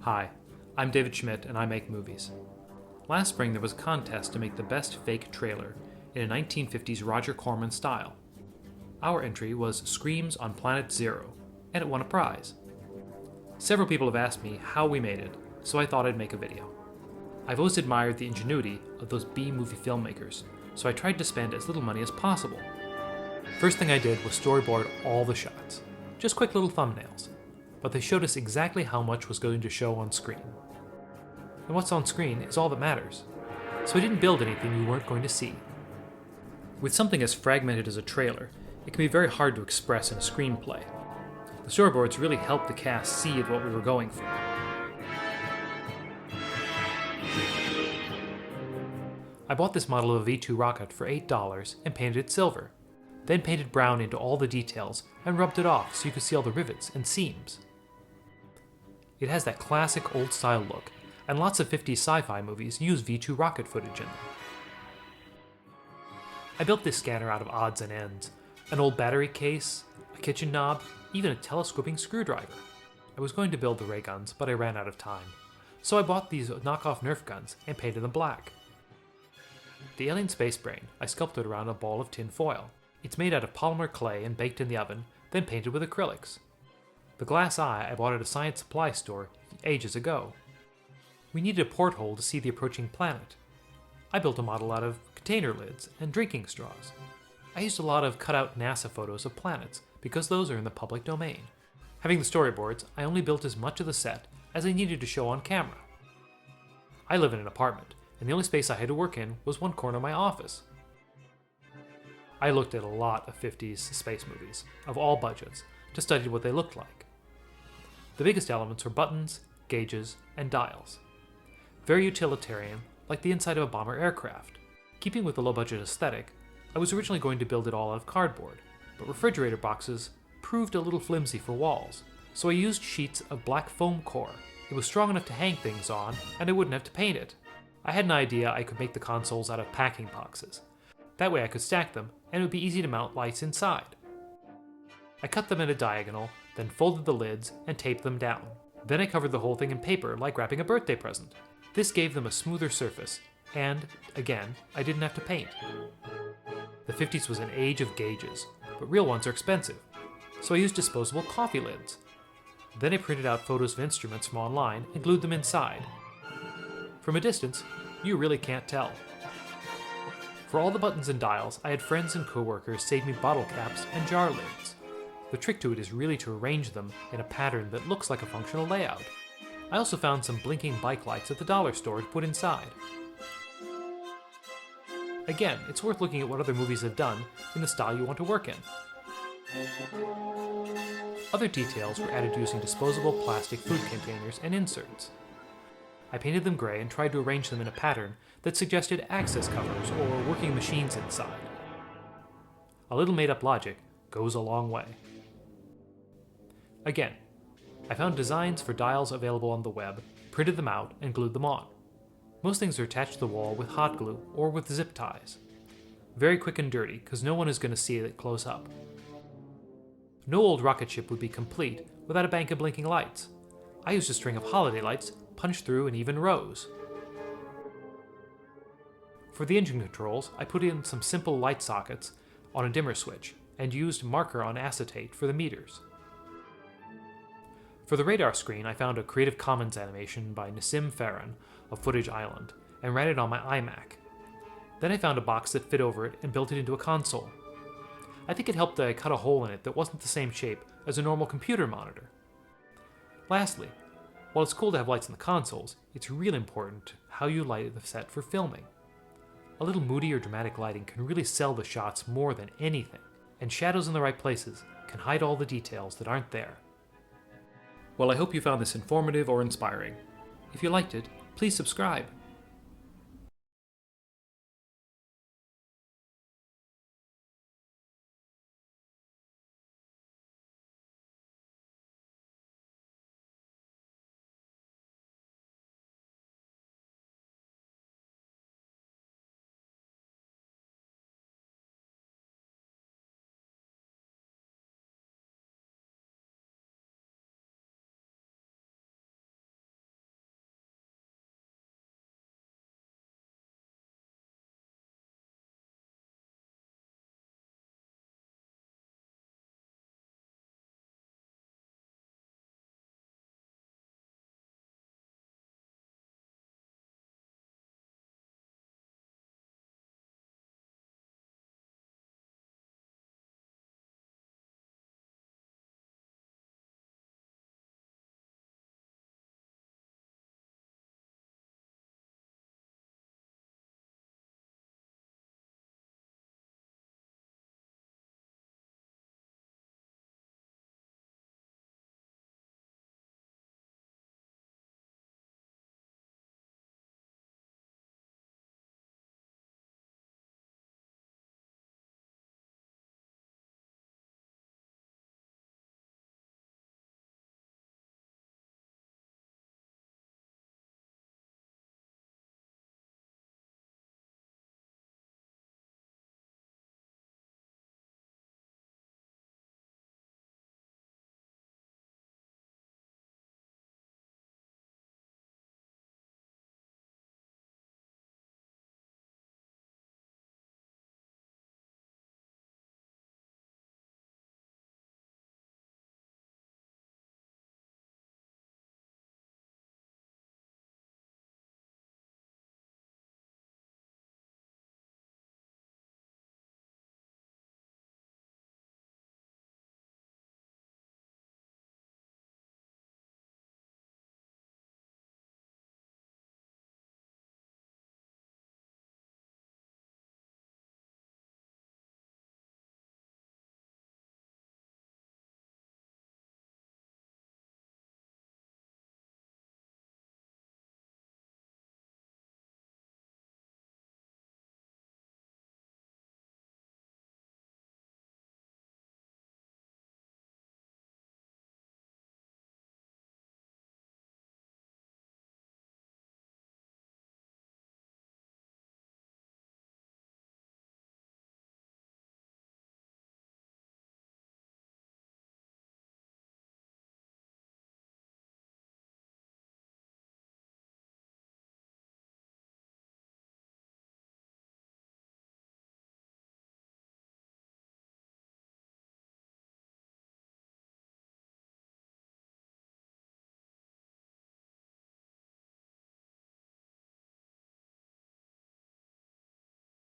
Hi, I'm David Schmidt and I make movies. Last spring there was a contest to make the best fake trailer in a 1950s Roger Corman style. Our entry was Screams on Planet Zero, and it won a prize. Several people have asked me how we made it, so I thought I'd make a video. I've always admired the ingenuity of those B-movie filmmakers, so I tried to spend as little money as possible. First thing I did was storyboard all the shots, just quick little thumbnails, but they showed us exactly how much was going to show on screen. And what's on screen is all that matters, so I didn't build anything you weren't going to see. With something as fragmented as a trailer, it can be very hard to express in a screenplay. The storyboards really helped the cast see what we were going for. I bought this model of a V-2 rocket for $8 and painted it silver, then painted brown into all the details and rubbed it off so you could see all the rivets and seams. It has that classic old-style look, and lots of 50s sci-fi movies use V-2 rocket footage in them. I built this scanner out of odds and ends, an old battery case, a kitchen knob, even a telescoping screwdriver. I was going to build the ray guns, but I ran out of time, so I bought these knockoff Nerf guns and painted them black. The alien space brain I sculpted around a ball of tin foil. It's made out of polymer clay and baked in the oven, then painted with acrylics. The glass eye I bought at a science supply store ages ago. We needed a porthole to see the approaching planet. I built a model out of container lids and drinking straws. I used a lot of cut-out NASA photos of planets, because those are in the public domain. Having the storyboards, I only built as much of the set as I needed to show on camera. I live in an apartment, and the only space I had to work in was one corner of my office. I looked at a lot of 50s space movies, of all budgets, to study what they looked like. The biggest elements were buttons, gauges, and dials. Very utilitarian, like the inside of a bomber aircraft. Keeping with the low-budget aesthetic, I was originally going to build it all out of cardboard, but refrigerator boxes proved a little flimsy for walls, so I used sheets of black foam core. It was strong enough to hang things on, and I wouldn't have to paint it. I had an idea I could make the consoles out of packing boxes. That way I could stack them, and it would be easy to mount lights inside. I cut them at a diagonal, then folded the lids and taped them down. Then I covered the whole thing in paper like wrapping a birthday present. This gave them a smoother surface, and, again, I didn't have to paint. The 50s was an age of gauges, but real ones are expensive, so I used disposable coffee lids. Then I printed out photos of instruments from online and glued them inside. From a distance, you really can't tell. For all the buttons and dials, I had friends and coworkers save me bottle caps and jar lids. The trick to it is really to arrange them in a pattern that looks like a functional layout. I also found some blinking bike lights at the dollar store to put inside. Again, it's worth looking at what other movies have done in the style you want to work in. Other details were added using disposable plastic food containers and inserts. I painted them gray and tried to arrange them in a pattern that suggested access covers or working machines inside. A little made-up logic goes a long way. Again, I found designs for dials available on the web, printed them out, and glued them on. Most things are attached to the wall with hot glue or with zip ties. Very quick and dirty, because no one is going to see it close up. No old rocket ship would be complete without a bank of blinking lights. I used a string of holiday lights punched through in even rows. For the engine controls, I put in some simple light sockets on a dimmer switch and used marker on acetate for the meters. For the Radarscreen, I found a Creative Commons animation by Nassim Farhan of Footage Island and ran it on my iMac. Then I found a box that fit over it and built it into a console. I think it helped that I cut a hole in it that wasn't the same shape as a normal computer monitor. Lastly, while it's cool to have lights in the consoles, it's really important how you light the set for filming. A little moody or dramatic lighting can really sell the shots more than anything, and shadows in the right places can hide all the details that aren't there. Well, I hope you found this informative or inspiring. If you liked it, please subscribe.